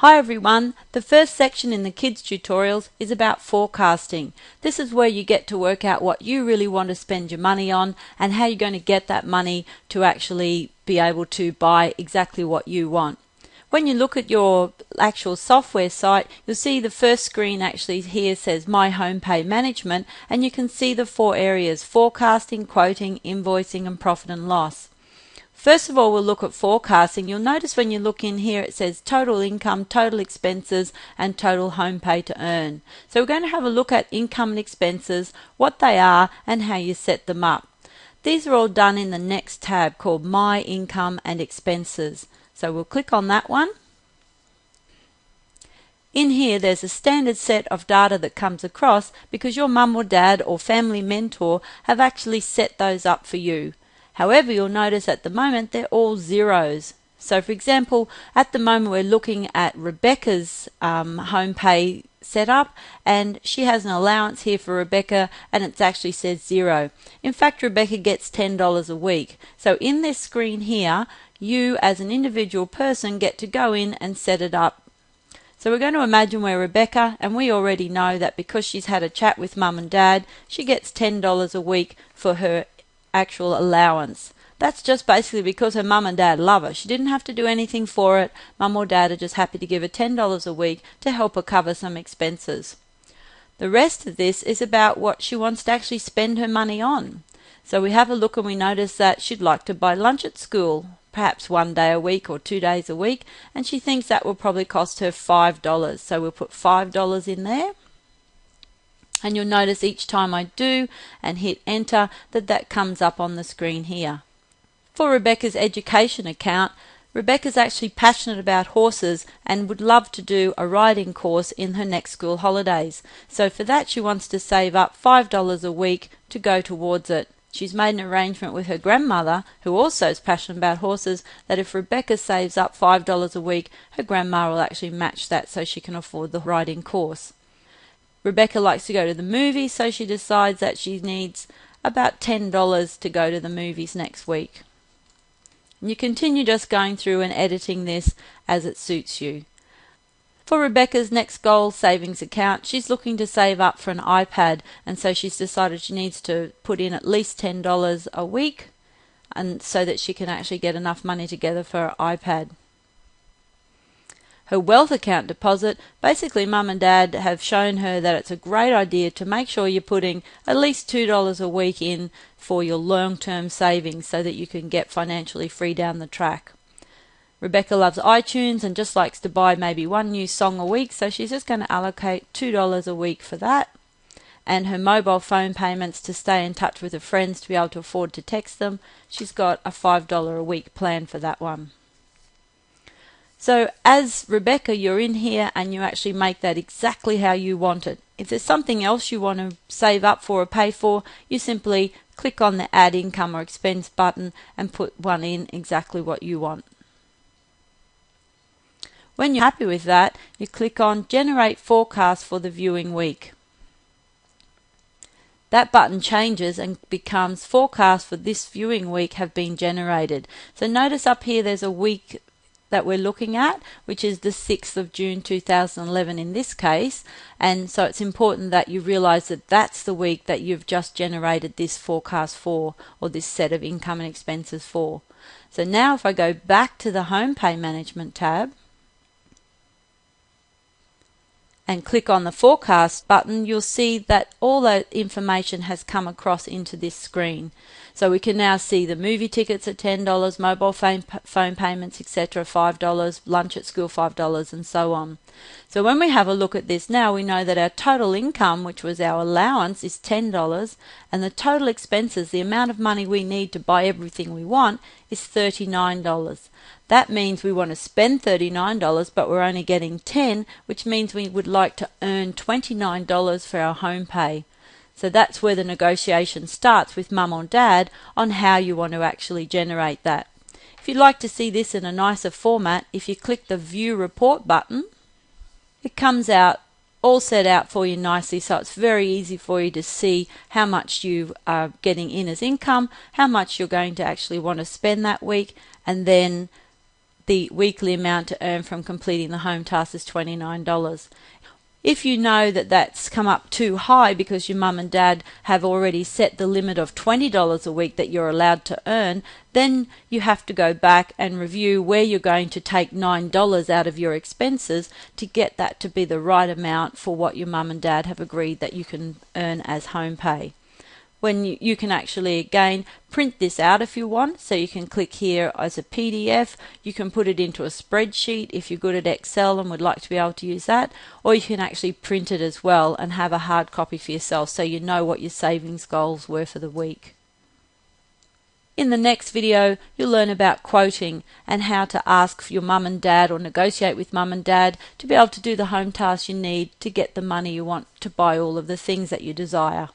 Hi everyone, the first section in the kids tutorials is about forecasting. This is where you get to work out what you really want to spend your money on and how you're going to get that money to actually be able to buy exactly what you want. When you look at your actual software site, you'll see the first screen actually here says My Home Pay Management, and you can see the four areas: forecasting, quoting, invoicing and profit and loss. First of all, we'll look at forecasting. You'll notice when you look in here it says total income, total expenses and total home pay to earn. So we're going to have a look at income and expenses, what they are and how you set them up. These are all done in the next tab called My Income and Expenses. So we'll click on that one. In here there's a standard set of data that comes across because your mum or dad or family mentor have actually set those up for you. However, you'll notice at the moment they're all zeros. So for example, at the moment we're looking at Rebecca's home pay setup, and she has an allowance here for Rebecca and it actually says 0. In fact, Rebecca gets $10 a week. So in this screen here, you as an individual person get to go in and set it up. So we're going to imagine we're Rebecca, and we already know that because she's had a chat with mum and dad, she gets $10 a week for her actual allowance. That's just basically because her mum and dad love her. She didn't have to do anything for it. Mum or dad are just happy to give her $10 a week to help her cover some expenses. The rest of this is about what she wants to actually spend her money on. So we have a look and we notice that she'd like to buy lunch at school, perhaps 1 day a week or 2 days a week, and she thinks that will probably cost her $5. So we'll put $5 in there. And you'll notice each time I do and hit enter that comes up on the screen here. For Rebecca's education account, Rebecca's actually passionate about horses and would love to do a riding course in her next school holidays. So for that she wants to save up $5 a week to go towards it. She's made an arrangement with her grandmother, who also is passionate about horses, that if Rebecca saves up $5 a week, her grandma will actually match that so she can afford the riding course. Rebecca likes to go to the movies, so she decides that she needs about $10 to go to the movies next week. And you continue just going through and editing this as it suits you. For Rebecca's next goal savings account, she's looking to save up for an iPad, and so she's decided she needs to put in at least $10 a week, and so that she can actually get enough money together for her iPad. Her wealth account deposit, basically mum and dad have shown her that it's a great idea to make sure you're putting at least $2 a week in for your long-term savings so that you can get financially free down the track. Rebecca loves iTunes and just likes to buy maybe one new song a week, so she's just going to allocate $2 a week for that. And her mobile phone payments to stay in touch with her friends to be able to afford to text them, she's got a $5 a week plan for that one. So as Rebecca, you're in here and you actually make that exactly how you want it. If there's something else you want to save up for or pay for, you simply click on the Add Income or Expense button and put one in exactly what you want. When you're happy with that, you click on Generate Forecast for the viewing week. That button changes and becomes Forecast for this viewing week have been generated. So notice up here there's a week that we're looking at, which is the 6th of June 2011 in this case, and so it's important that you realize that that's the week that you've just generated this forecast for, or this set of income and expenses for. So now if I go back to the Home Pay Management tab and click on the Forecast button, you'll see that all that information has come across into this screen. So we can now see the movie tickets at $10, mobile phone payments, etc. $5, lunch at school $5, and so on. So when we have a look at this now, we know that our total income, which was our allowance, is $10, and the total expenses, the amount of money we need to buy everything we want, is $39. That means we want to spend $39, but we're only getting $10, which means we would like to earn $29 for our home pay. So that's where the negotiation starts with mum or dad on how you want to actually generate that. If you'd like to see this in a nicer format, if you click the View Report button, it comes out all set out for you nicely, so it's very easy for you to see how much you are getting in as income, how much you're going to actually want to spend that week, and then the weekly amount to earn from completing the home task is $29. If you know that that's come up too high because your mum and dad have already set the limit of $20 a week that you're allowed to earn, then you have to go back and review where you're going to take $9 out of your expenses to get that to be the right amount for what your mum and dad have agreed that you can earn as home pay. When you can actually, again, print this out if you want. So you can click here as a PDF. You can put it into a spreadsheet if you're good at Excel and would like to be able to use that. Or you can actually print it as well and have a hard copy for yourself so you know what your savings goals were for the week. In the next video, you'll learn about quoting and how to ask for your mum and dad or negotiate with mum and dad to be able to do the home tasks you need to get the money you want to buy all of the things that you desire.